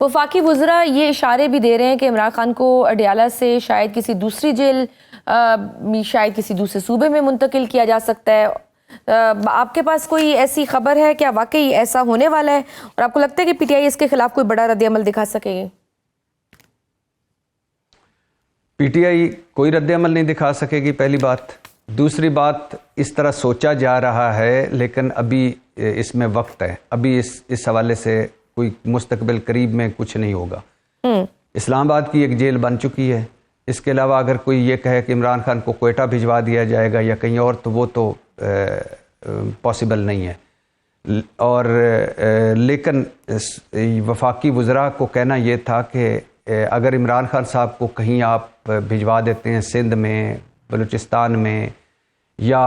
वफाकी वुज़रा ये इशारे भी दे रहे हैं कि इमरान खान को अडयाला से शायद किसी दूसरी जेल शायद किसी दूसरे सूबे में मुंतकिल किया जा सकता है। आपके पास कोई ऐसी खबर है, क्या वाकई ऐसा होने वाला है और आपको लगता है कि पीटीआई इसके खिलाफ कोई बड़ा रद्द-ए-अमल दिखा सकेगी? पीटीआई कोई रद्द-ए-अमल नहीं दिखा सकेगी, पहली बात। दूसरी बात, इस तरह सोचा जा रहा है लेकिन अभी इसमें वक्त है, अभी इस हवाले से कोई मुस्तकबिल करीब में कुछ नहीं होगा। इस्लामाबाद की एक जेल बन चुकी है, इसके अलावा अगर कोई ये कहे कि इमरान खान को क्वेटा भिजवा दिया जाएगा या कहीं और, तो वो तो पॉसिबल नहीं है। और लेकिन वफाकी वुज़रा को कहना ये था कि अगर इमरान खान साहब को कहीं आप भिजवा देते हैं सिंध में, बलूचिस्तान में या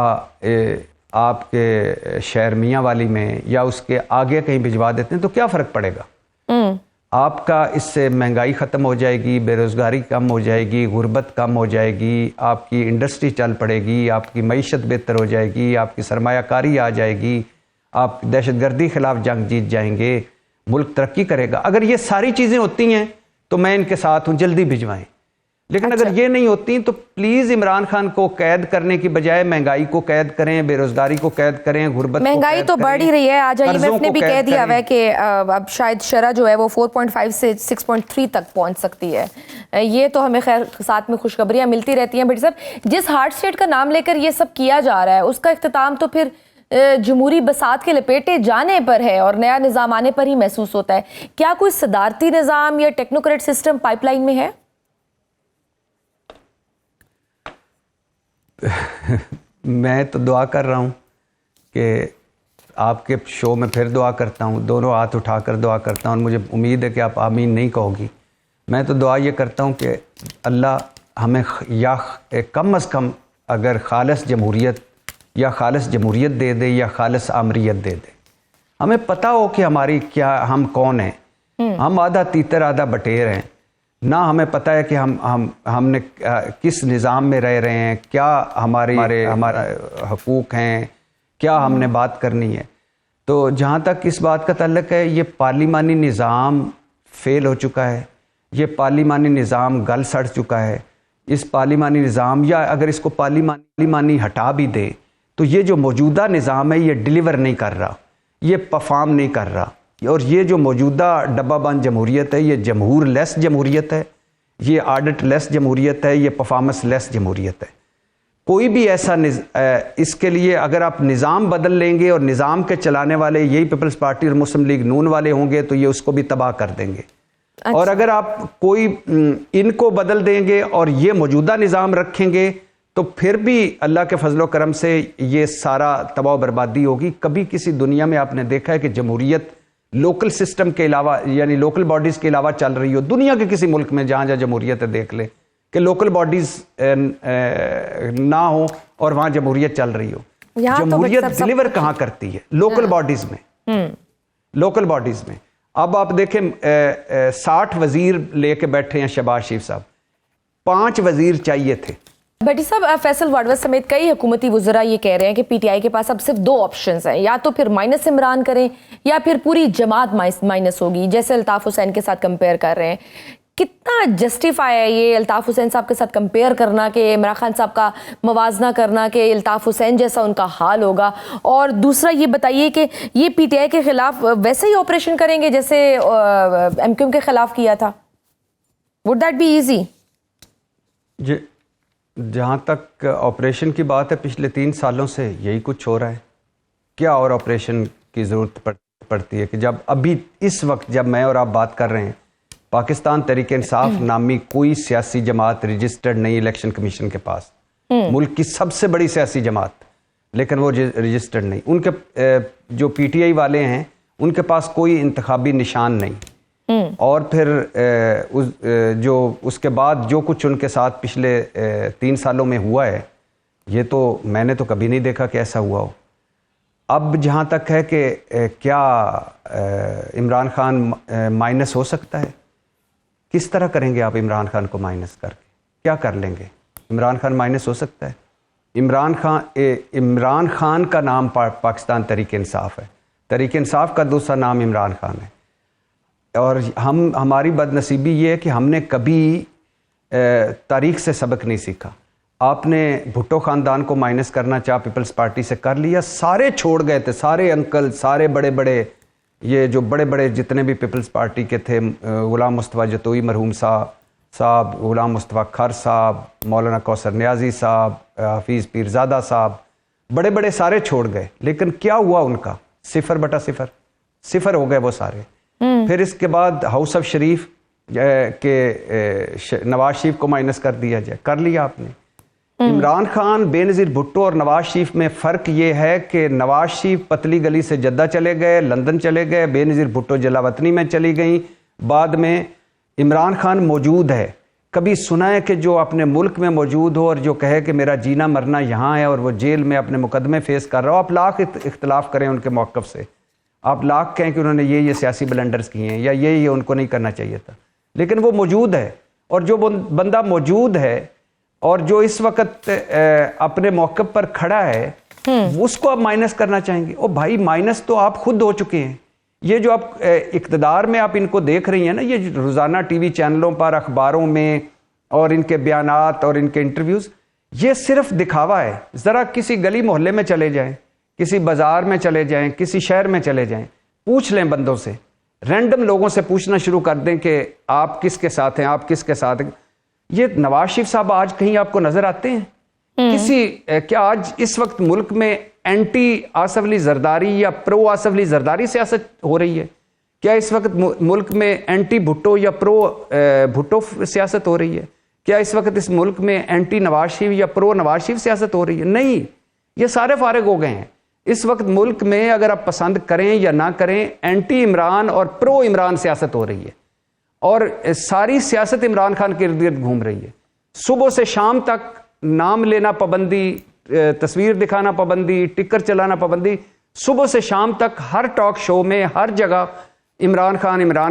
आपके शहर मियाँ वाली में या उसके आगे कहीं भिजवा देते हैं तो क्या फ़र्क पड़ेगा? आपका इससे महंगाई ख़त्म हो जाएगी, बेरोज़गारी कम हो जाएगी, गुर्बत कम हो जाएगी, आपकी इंडस्ट्री चल पड़ेगी, आपकी मईशत बेहतर हो जाएगी, आपकी सरमायाकारी आ जाएगी, आप दहशतगर्दी के ख़िलाफ़ जंग जीत जाएंगे, मुल्क तरक्की करेगा। अगर ये सारी चीज़ें होती हैं तो मैं इनके साथ हूँ, जल्दी भिजवाएं। लेकिन अगर ये नहीं होती तो प्लीज़ इमरान खान को कैद करने की बजाय महंगाई को कैद करें, बेरोजगारी को कैद करें, गुर्बत महंगाई तो बढ़ ही रही है। आज IMF ने भी कह दिया हुआ है कि अब शायद शरह जो है वो 4.5 से 6.3 तक पहुंच सकती है। ये तो हमें खैर साथ में खुशखबरियां मिलती रहती हैं। बट साहब, जिस हार्ट स्टेट का नाम लेकर ये सब किया जा रहा है उसका इख्तिताम तो फिर जमहूरी बसात के लपेटे जाने पर है और नया निज़ाम आने पर ही महसूस होता है। क्या कोई सदारती निज़ाम या टेक्नोक्रेट सिस्टम पाइपलाइन में है? मैं तो दुआ कर रहा हूँ कि आपके शो में फिर दुआ करता हूँ, दोनों हाथ उठाकर दुआ करता हूँ और मुझे उम्मीद है कि आप आमीन नहीं कहोगी। मैं तो दुआ ये करता हूँ कि अल्लाह हमें या कम अज़ कम अगर खालिस जमहूरियत या खालिस जमहूरियत दे दे या खालिस आमरीत दे दे, हमें पता हो कि हमारी क्या, हम कौन हैं। हम आधा तीतर आधा बटेर हैं ना, हमें पता है कि हमने किस निज़ाम में रह रहे हैं, क्या हमारे हकूक़ हैं, क्या हमने बात करनी है। तो जहाँ तक इस बात का ताल्लुक है, ये पार्लिमानी निज़ाम फ़ेल हो चुका है, ये पार्लिमानी निज़ाम गल सड़ चुका है। इस पार्लिमानी निज़ाम, या अगर इसको पार्लिमानी हटा भी दे तो ये जो मौजूदा निज़ाम है ये डिलीवर नहीं कर रहा, ये परफॉर्म नहीं कर रहा। और ये जो मौजूदा डब्बा बंद जमहूरियत है ये जमहूर लेस जमहूरियत है, ये ऑडिट लेस जमहूरियत है, ये परफॉर्मेंस लेस जमहूरियत है। कोई भी ऐसा इसके लिए अगर आप निज़ाम बदल लेंगे और निज़ाम के चलाने वाले यही पीपल्स पार्टी और मुस्लिम लीग नून वाले होंगे तो ये उसको भी तबाह कर देंगे। अच्छा। और अगर आप कोई इनको बदल देंगे और ये मौजूदा निज़ाम रखेंगे तो फिर भी अल्लाह के फजलो करम से ये सारा तबाह बर्बादी होगी। कभी किसी दुनिया में आपने देखा है कि जमहूरियत लोकल सिस्टम के अलावा यानी लोकल बॉडीज़ के अलावा चल रही हो? दुनिया के किसी मुल्क में जहाँ जहाँ जमहूरियत है देख ले कि लोकल बॉडीज़ ना हो और वहाँ जमहूरियत चल रही हो। जमहूरियत डिलीवर कहाँ करती है? लोकल बॉडीज़ में, लोकल बॉडीज़ में। अब आप देखें 60 वजीर लेके बैठे हैं शहबाज शरीफ साहब, 5 वजीर चाहिए थे। भट्टी साहब, फैसल वाडवा समेत कई हुकूमती वुज़रा ये कह रहे हैं कि पीटीआई के पास अब सिर्फ 2 ऑप्शंस हैं, या तो फिर माइनस इमरान करें या फिर पूरी जमात माइनस होगी, जैसे अल्ताफ़ हुसैन के साथ कंपेयर कर रहे हैं। कितना जस्टिफाई है ये अल्ताफ़ हुसैन साहब के साथ कंपेयर करना कि इमरान खान साहब का मवाजना करना कि अल्ताफ़ हुसैन जैसा उनका हाल होगा? और दूसरा ये बताइए कि ये पीटीआई के ख़िलाफ़ वैसे ही ऑपरेशन करेंगे जैसे MQM के ख़िलाफ़ किया था? Would that be easy? जहाँ तक ऑपरेशन की बात है, पिछले 3 सालों से यही कुछ हो रहा है। क्या और ऑपरेशन की ज़रूरत पड़ती है कि जब अभी इस वक्त जब मैं और आप बात कर रहे हैं, पाकिस्तान तहरीक इंसाफ नामी कोई सियासी जमात रजिस्टर्ड नहीं इलेक्शन कमीशन के पास, मुल्क की सबसे बड़ी सियासी जमात, लेकिन वो रजिस्टर्ड नहीं। उनके जो पीटीआई वाले हैं उनके पास कोई इंतखाबी निशान नहीं। और फिर जो उसके बाद जो कुछ उनके साथ पिछले 3 सालों में हुआ है, ये तो मैंने तो कभी नहीं देखा कि ऐसा हुआ हो। अब जहाँ तक है कि क्या इमरान खान माइनस हो सकता है, किस तरह करेंगे आप इमरान खान को माइनस करके? क्या कर लेंगे? इमरान खान माइनस हो सकता है? इमरान खान का नाम पाकिस्तान तहरीक इंसाफ है, तहरीक इंसाफ का दूसरा नाम इमरान खान है। और हमारी बदनसीबी ये है कि हमने कभी तारीख से सबक नहीं सीखा। आपने भुट्टो ख़ानदान को माइनस करना चाहा पीपल्स पार्टी से, कर लिया, सारे छोड़ गए थे, सारे अंकल, सारे बड़े बड़े, ये जो बड़े बड़े जितने भी पीपल्स पार्टी के थे, गुलाम मुस्तफ़ा जतोई मरहूम साहब, गुलाम मुस्तफ़ा खर साहब, मौलाना कौसर नियाज़ी साहब, हफीज़ पीरज़ादा साहब, बड़े बड़े सारे छोड़ गए। लेकिन क्या हुआ उनका? 0/0 हो गए वो सारे। फिर इसके बाद हाउस ऑफ शरीफ के नवाज शरीफ को माइनस कर दिया जाए, कर लिया आपने। इमरान खान, बेनज़ीर भुट्टो और नवाज शरीफ में फ़र्क ये है कि नवाज शरीफ पतली गली से जद्दा चले गए, लंदन चले गए, बेनज़ीर भुट्टो जलावतनी में चली गई। बाद में इमरान खान मौजूद है। कभी सुना है कि जो अपने मुल्क में मौजूद हो और जो कहे कि मेरा जीना मरना यहाँ है और वो जेल में अपने मुकदमे फेस कर रहा हो? आप लाख इख्तलाफ करें उनके मौक़िफ़ से, आप लाख कहें कि उन्होंने ये सियासी ब्लंडर्स किए हैं या ये उनको नहीं करना चाहिए था, लेकिन वो मौजूद है। और जो बंदा मौजूद है और जो इस वक्त अपने मौक़िफ़ पर खड़ा है, उसको आप माइनस करना चाहेंगे? ओ भाई, माइनस तो आप खुद हो चुके हैं। ये जो आप इक़्तिदार में आप इनको देख रही हैं ना, ये रोज़ाना टीवी चैनलों पर, अखबारों में, और इनके बयानात और इनके इंटरव्यूज़, ये सिर्फ दिखावा है। ज़रा किसी गली मोहल्ले में चले जाएं, किसी बाज़ार में चले जाएं, किसी शहर में चले जाएं, पूछ लें बंदों से, रैंडम लोगों से पूछना शुरू कर दें कि आप किसके साथ हैं, आप किसके साथ हैं। ये नवाज शरीफ साहब आज कहीं आपको नज़र आते हैं? क्या आज इस वक्त मुल्क में एंटी आसफ अली जरदारी या प्रो आसफ अली जरदारी सियासत हो रही है? क्या इस वक्त मुल्क में एंटी भुट्टो या प्रो भुट्टो सियासत हो रही है? क्या इस वक्त इस मुल्क में एंटी नवाज शरीफ या प्रो नवाज शरीफ सियासत हो रही है? नहीं, ये सारे फारिग हो गए हैं। इस वक्त मुल्क में अगर आप पसंद करें या ना करें, एंटी इमरान और प्रो इमरान सियासत हो रही है और सारी सियासत इमरान खान के इर्द गिर्द घूम रही है। सुबह से शाम तक नाम लेना पाबंदी, तस्वीर दिखाना पाबंदी, टिकर चलाना पाबंदी, सुबह से शाम तक हर टॉक शो में, हर जगह इमरान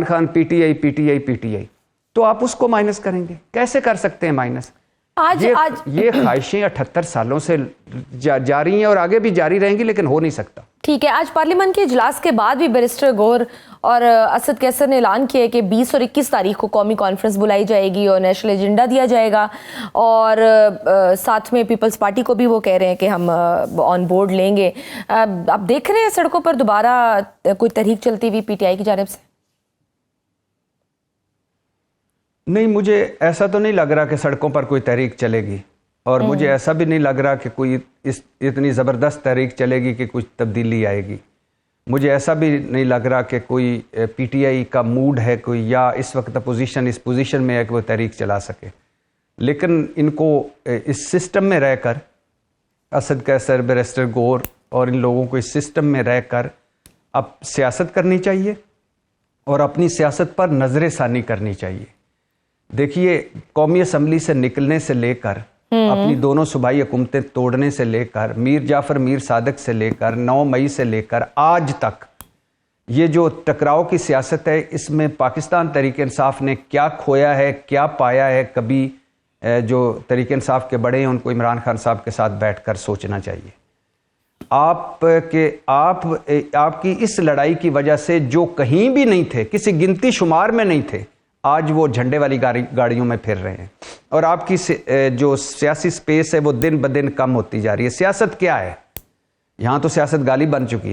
खान, पीटीआई। तो आप उसको माइनस करेंगे? कैसे कर सकते हैं माइनस? आज ये ख्वाहिशें 78 सालों से जारी हैं और आगे भी जारी रहेंगी, लेकिन हो नहीं सकता। ठीक है, आज पार्लियामेंट के इजलास के बाद भी बैरिस्टर गौर और असद कैसर ने ऐलान किया है कि 20 और 21 तारीख को कौमी कॉन्फ्रेंस बुलाई जाएगी और नेशनल एजेंडा दिया जाएगा, और साथ में पीपल्स पार्टी को भी वो कह रहे हैं कि हम ऑन बोर्ड लेंगे। आप देख रहे हैं सड़कों पर दोबारा कोई तहरीक चलती हुई पीटीआई की जानिब से? नहीं, मुझे ऐसा तो नहीं लग रहा कि सड़कों पर कोई तहरीक चलेगी, और मुझे ऐसा भी नहीं लग रहा कि कोई इतनी ज़बरदस्त तहरीक चलेगी कि कुछ तब्दीली आएगी। मुझे ऐसा भी नहीं लग रहा कि कोई पीटीआई का मूड है कोई, या इस वक्त अपोजिशन इस पोजीशन में है कि वो तहरीक चला सके। लेकिन इनको इस सिस्टम में रहकर, असद कैसर, बैरिस्टर गौर और इन लोगों को इस सिस्टम में रहकर अब सियासत करनी चाहिए और अपनी सियासत पर नजर सानी करनी चाहिए। देखिए, कौमी असम्बली से निकलने से लेकर, अपनी दोनों सूबाई हुकूमतें तोड़ने से लेकर, मीर जाफ़र मीर सादक से लेकर 9 मई से लेकर आज तक, ये जो टकराव की सियासत है, इसमें पाकिस्तान तहरीक-ए-इंसाफ ने क्या खोया है, क्या पाया है? कभी जो तहरीक-ए-इंसाफ के बड़े हैं उनको इमरान खान साहब के साथ बैठकर सोचना चाहिए। आपकी इस लड़ाई की वजह से जो कहीं भी नहीं थे, किसी गिनती शुमार में नहीं थे, आज वो झंडे वाली गाड़ियों में फिर रहे हैं, और आपकी जो सियासी स्पेस है वो दिन ब दिन कम होती जा रही है। सियासत क्या है? यहाँ तो सियासत गाली बन चुकी है।